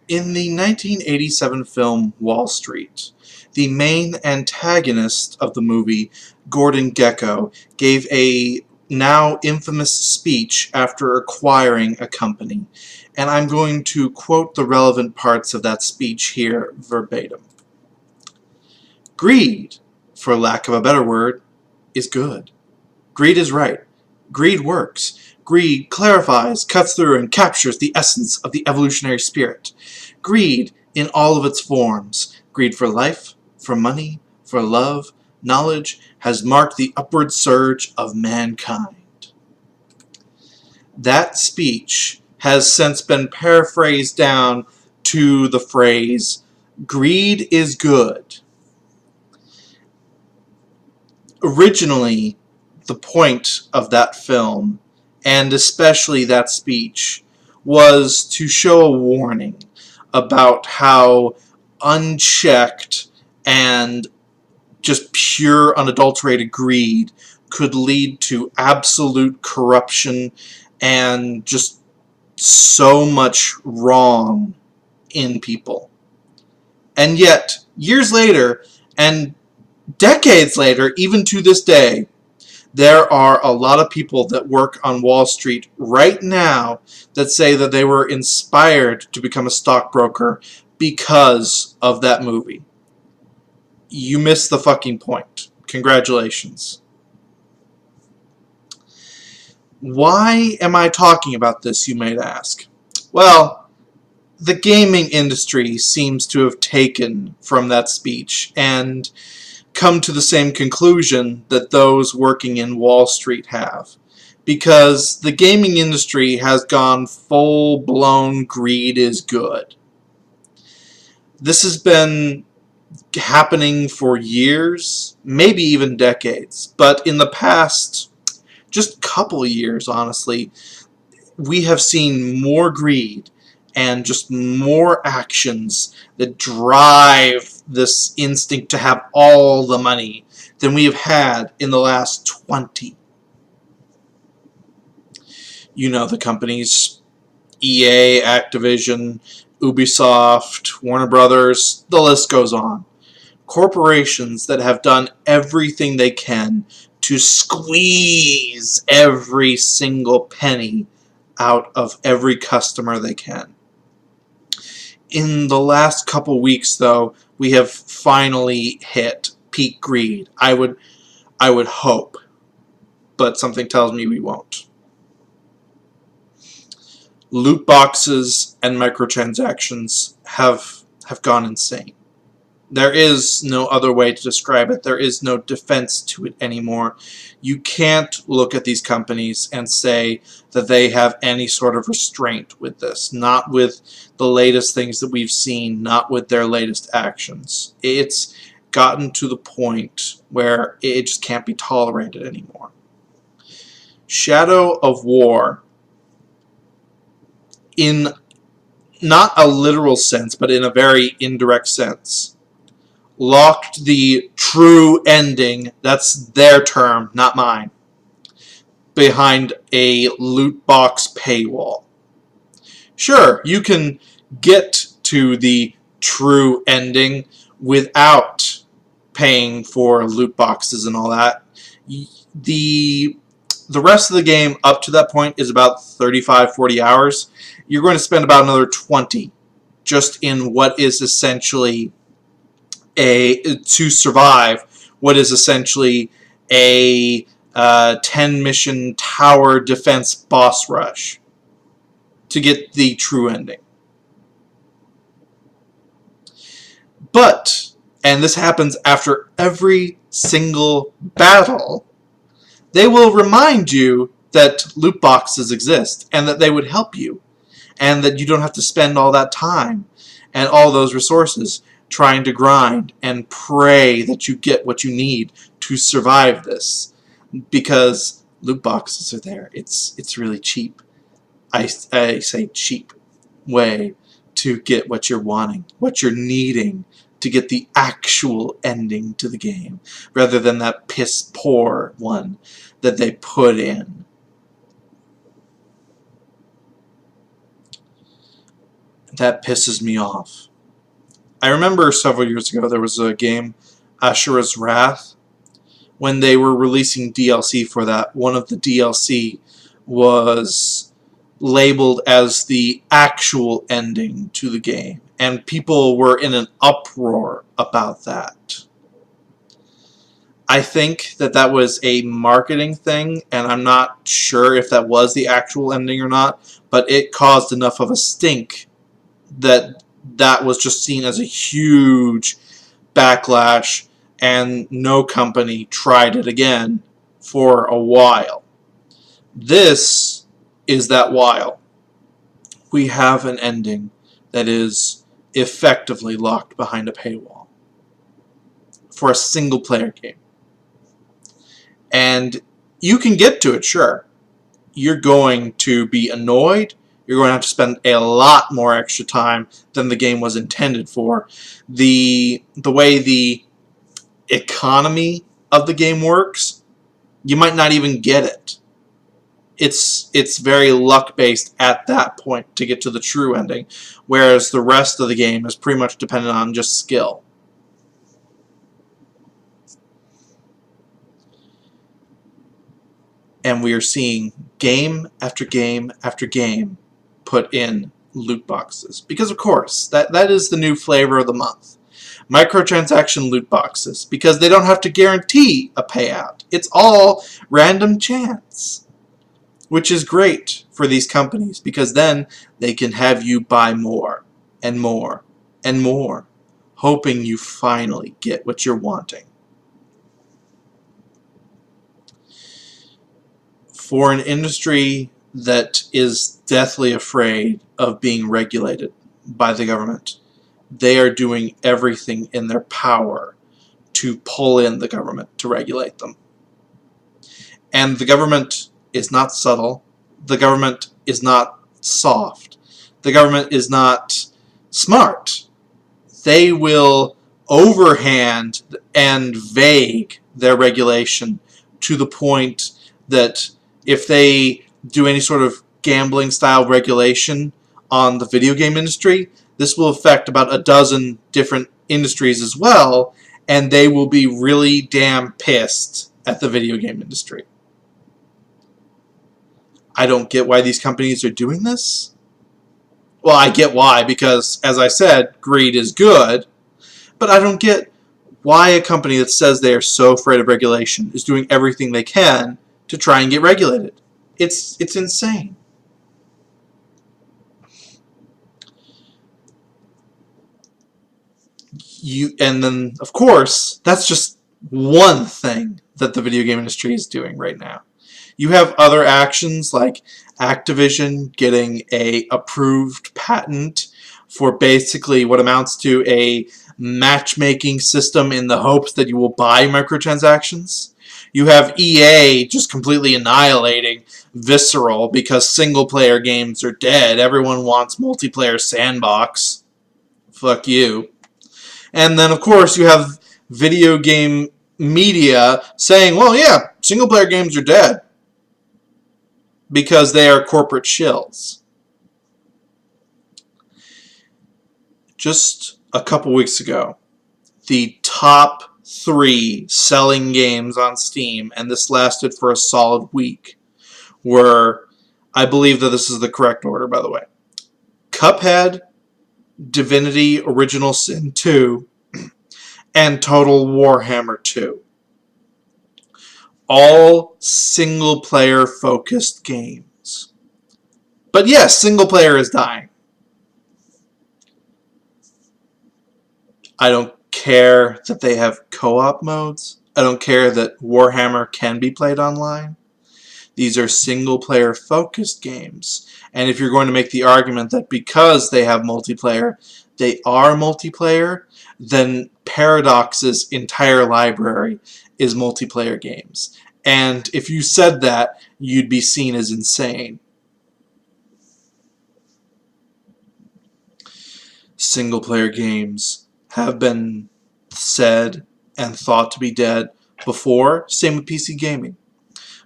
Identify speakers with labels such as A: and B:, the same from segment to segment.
A: In the 1987 film Wall Street, the main antagonist of the movie, Gordon Gekko, gave a now infamous speech after acquiring a company, and I'm going to quote the relevant parts of that speech here verbatim. Greed, for lack of a better word, is good. Greed is right. Greed works. Greed clarifies, cuts through, and captures the essence of the evolutionary spirit. Greed in all of its forms. Greed for life, for money, for love, knowledge, has marked the upward surge of mankind. That speech has since been paraphrased down to the phrase, greed is good. Originally, the point of that film, and especially that speech, was to show a warning about how unchecked and just pure unadulterated greed could lead to absolute corruption and just so much wrong in people. And yet, years later, and decades later, even to this day, there are a lot of people that work on Wall Street right now that say that they were inspired to become a stockbroker because of that movie. You missed the fucking point. Congratulations. Why am I talking about this, you might ask? Well, the gaming industry seems to have taken from that speech and come to the same conclusion that those working in Wall Street have. Because the gaming industry has gone full-blown greed is good. This has been happening for years, maybe even decades, but in the past just couple of years, honestly, we have seen more greed and just more actions that drive this instinct to have all the money than we have had in the last 20. You know the companies, EA, Activision, Ubisoft, Warner Brothers, the list goes on. Corporations that have done everything they can to squeeze every single penny out of every customer they can. In the last couple weeks, though, we have finally hit peak greed. I would hope, but something tells me we won't. Loot boxes and microtransactions have gone insane. There is no other way to describe it. There is no defense to it anymore. You can't look at these companies and say that they have any sort of restraint with this. Not with the latest things that we've seen, not with their latest actions. It's gotten to the point where it just can't be tolerated anymore. Shadow of War, in not a literal sense, but in a very indirect sense, locked the true ending, that's their term, not mine, behind a loot box paywall. Sure, you can get to the true ending without paying for loot boxes and all that. The rest of the game up to that point is about 35-40 hours. You're going to spend about another 20 just in what is essentially to survive what is essentially a 10-mission tower defense boss rush to get the true ending. But, and this happens after every single battle, they will remind you that loot boxes exist and that they would help you and that you don't have to spend all that time and all those resources trying to grind and pray that you get what you need to survive this, because loot boxes are there. It's really cheap. I say cheap way to get what you're wanting, what you're needing to get the actual ending to the game, rather than that piss poor one that they put in. that pisses me off. I remember several years ago there was a game, Ashura's Wrath. When they were releasing DLC for that, one of the DLC was labeled as the actual ending to the game, and people were in an uproar about that. I think that that was a marketing thing, and I'm not sure if that was the actual ending or not, but it caused enough of a stink that that was just seen as a huge backlash, and no company tried it again for a while. This is that while. We have an ending that is effectively locked behind a paywall for a single player game. And you can get to it, sure. You're going to be annoyed. You're going to have to spend a lot more extra time than the game was intended for. The way the economy of the game works, you might not even get it. It's very luck-based at that point to get to the true ending, whereas the rest of the game is pretty much dependent on just skill. And we are seeing game after game after game put in loot boxes. Because, of course, that is the new flavor of the month. Microtransaction loot boxes. Because they don't have to guarantee a payout. It's all random chance. Which is great for these companies. Because then they can have you buy more and more and more. Hoping you finally get what you're wanting. For an industry that is deathly afraid of being regulated by the government, they are doing everything in their power to pull in the government to regulate them. And the government is not subtle. The government is not soft. The government is not smart. They will overhand and vague their regulation to the point that if they do any sort of gambling style regulation on the video game industry, this will affect about a dozen different industries as well, and they will be really damn pissed at the video game industry. I don't get why these companies are doing this. Well, I get why, because, as I said, greed is good, but I don't get why a company that says they are so afraid of regulation is doing everything they can to try and get regulated. It's insane. And then, of course, that's just one thing that the video game industry is doing right now. You have other actions like Activision getting a approved patent for basically what amounts to a matchmaking system in the hopes that you will buy microtransactions. You have EA just completely annihilating Visceral because single-player games are dead. Everyone wants multiplayer sandbox. Fuck you. And then, of course, you have video game media saying, well, yeah, single-player games are dead because they are corporate shills. Just a couple weeks ago, the top 3 selling games on Steam, and this lasted for a solid week, were, I believe that this is the correct order, by the way, Cuphead, Divinity Original Sin 2, and Total Warhammer 2. All single-player focused games. But yes, single-player is dying. I don't care that they have co-op modes. I don't care that Warhammer can be played online. These are single-player focused games. And if you're going to make the argument that because they have multiplayer, they are multiplayer, then Paradox's entire library is multiplayer games. And if you said that, you'd be seen as insane. Single-player games have been said and thought to be dead before. Same with PC gaming.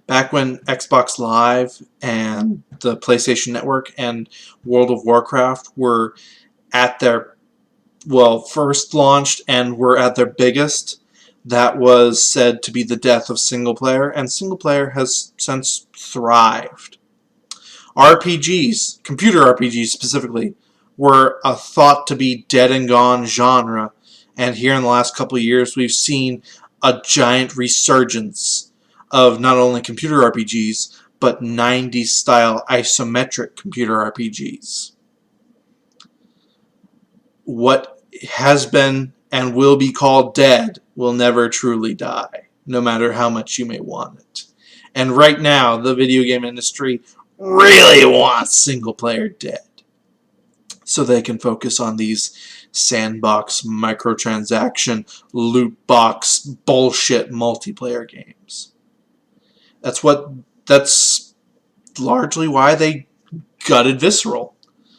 A: Back when Xbox Live and the PlayStation Network and World of Warcraft were at their, well, first launched and were at their biggest, that was said to be the death of single player, and single player has since thrived. RPGs, computer RPGs specifically, were a thought to be dead and gone genre, and here in the last couple of years we've seen a giant resurgence of not only computer RPGs, but 90s style isometric computer RPGs. What has been and will be called dead will never truly die, no matter how much you may want it. And right now, the video game industry really wants single player dead, so they can focus on these sandbox, microtransaction, loot box, bullshit multiplayer games. That's largely why they gutted Visceral,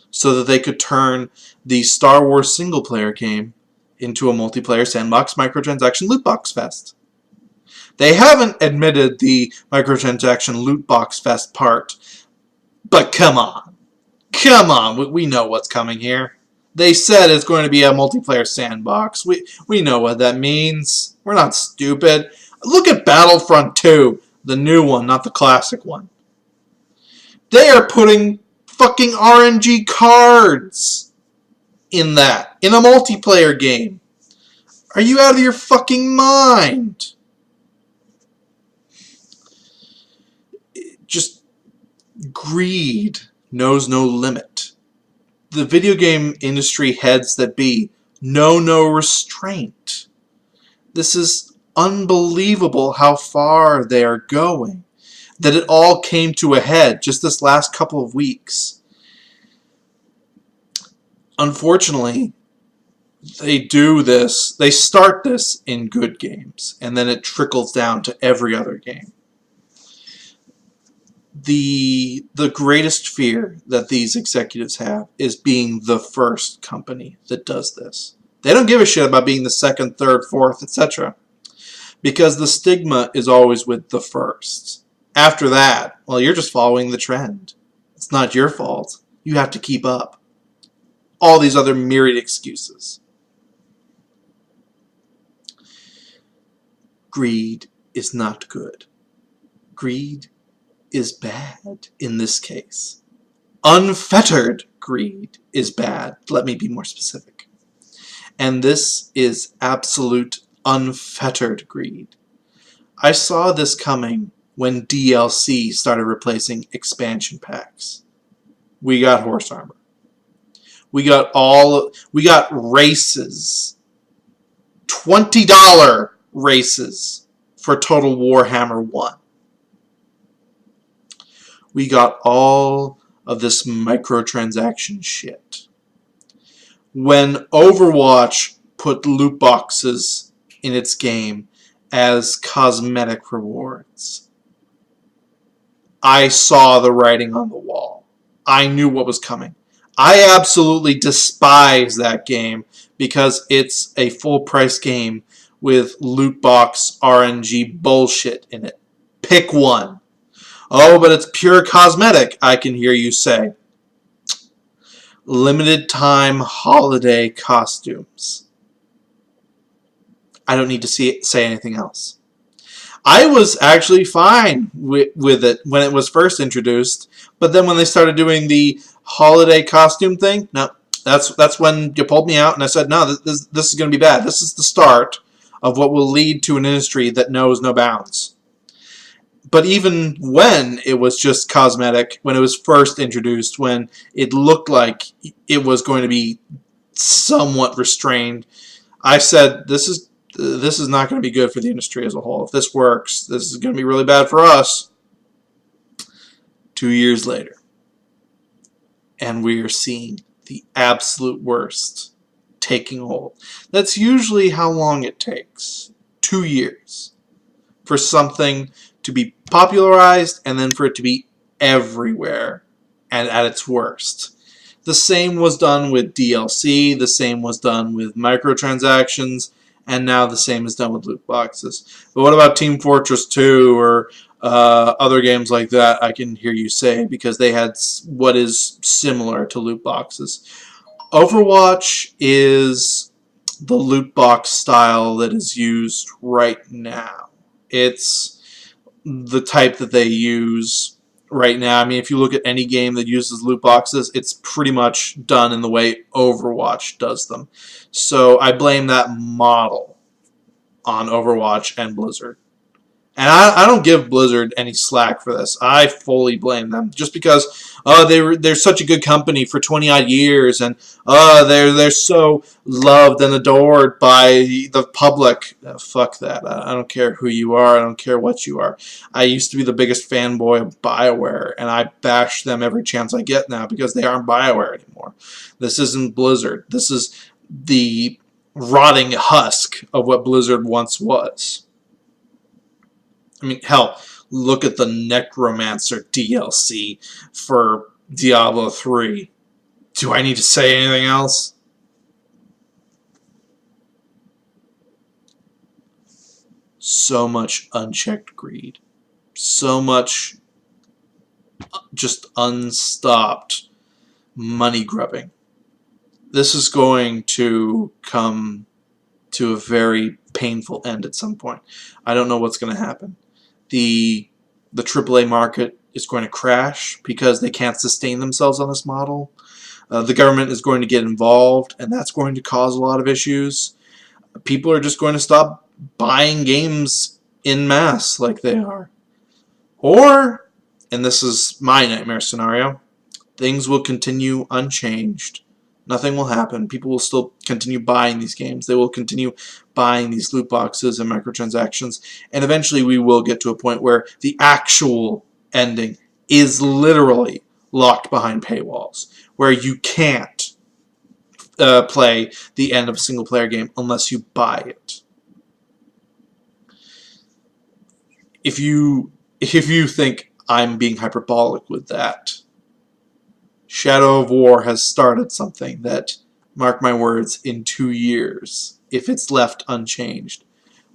A: so that they could turn the Star Wars single player game into a multiplayer sandbox microtransaction loot box fest. They haven't admitted the microtransaction loot box fest part, but come on. Come on, we know what's coming here. They said it's going to be a multiplayer sandbox. We know what that means. We're not stupid. Look at Battlefront 2, the new one, not the classic one. They are putting fucking RNG cards in that, in a multiplayer game. Are you out of your fucking mind? Just greed knows no limit. The video game industry heads that be know no restraint. This is unbelievable how far they are going. That it all came to a head just this last couple of weeks. Unfortunately, they do this, they start this in good games, and then it trickles down to every other game. The greatest fear that these executives have is being the first company that does this. They don't give a shit about being the second, third, fourth, etc. Because the stigma is always with the first. After that, well, you're just following the trend. It's not your fault. You have to keep up. All these other myriad excuses. Greed is not good. Greed is bad in this case. Unfettered greed is bad. Let me be more specific. And this is absolute unfettered greed. I saw this coming when DLC started replacing expansion packs. We got horse armor. We got races. $20 races for Total Warhammer 1. We got all of this microtransaction shit. When Overwatch put loot boxes in its game as cosmetic rewards, I saw the writing on the wall. I knew what was coming. I absolutely despise that game because it's a full price game with loot box RNG bullshit in it. Pick one. Oh, but it's pure cosmetic, I can hear you say. Limited time holiday costumes. I don't need to say anything else. I was actually fine with it when it was first introduced, but then when they started doing the holiday costume thing, no, that's when you pulled me out and I said, no, this is going to be bad. This is the start of what will lead to an industry that knows no bounds. But even when it was just cosmetic, when it was first introduced, when it looked like it was going to be somewhat restrained, I said, this is not going to be good for the industry as a whole. If this works, this is going to be really bad for us. 2 years later, and we are seeing the absolute worst taking hold. That's usually how long it takes. 2 years for something to be popularized and then for it to be everywhere and at its worst. The same was done with DLC, the same was done with microtransactions, and now the same is done with loot boxes. But what about Team Fortress 2 or Other games like that, I can hear you say, because they had what is similar to loot boxes. Overwatch is the loot box style that is used right now. It's the type that they use right now. I mean, if you look at any game that uses loot boxes, it's pretty much done in the way Overwatch does them. So I blame that model on Overwatch and Blizzard. And I don't give Blizzard any slack for this. I fully blame them, just because they're such a good company for 20-odd years, and they're so loved and adored by the public. Fuck that. I don't care who you are. I don't care what you are. I used to be the biggest fanboy of BioWare, and I bash them every chance I get now because they aren't BioWare anymore. This isn't Blizzard. This is the rotting husk of what Blizzard once was. I mean, hell, look at the Necromancer DLC for Diablo 3. Do I need to say anything else? So much unchecked greed. So much just unstopped money grubbing. This is going to come to a very painful end at some point. I don't know what's going to happen. The AAA market is going to crash because they can't sustain themselves on this model. The government is going to get involved, and that's going to cause a lot of issues. People are just going to stop buying games en masse like they are. Or, and this is my nightmare scenario, things will continue unchanged. Nothing will happen. People will still continue buying these games. They will continue buying these loot boxes and microtransactions. And eventually we will get to a point where the actual ending is literally locked behind paywalls, where you can't play the end of a single-player game unless you buy it. If you think I'm being hyperbolic with that, Shadow of War has started something that, mark my words, in 2 years, if it's left unchanged,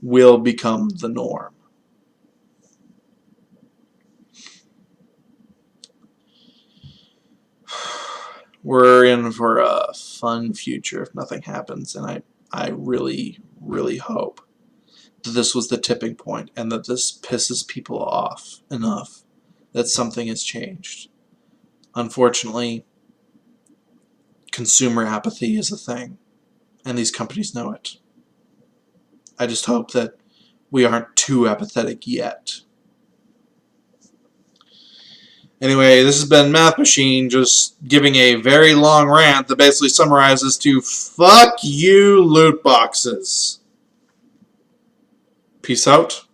A: will become the norm. We're in for a fun future if nothing happens, and I really, really hope that this was the tipping point and that this pisses people off enough that something has changed. Unfortunately, consumer apathy is a thing, and these companies know it. I just hope that we aren't too apathetic yet. Anyway, this has been Math Machine just giving a very long rant that basically summarizes to fuck you loot boxes. Peace out.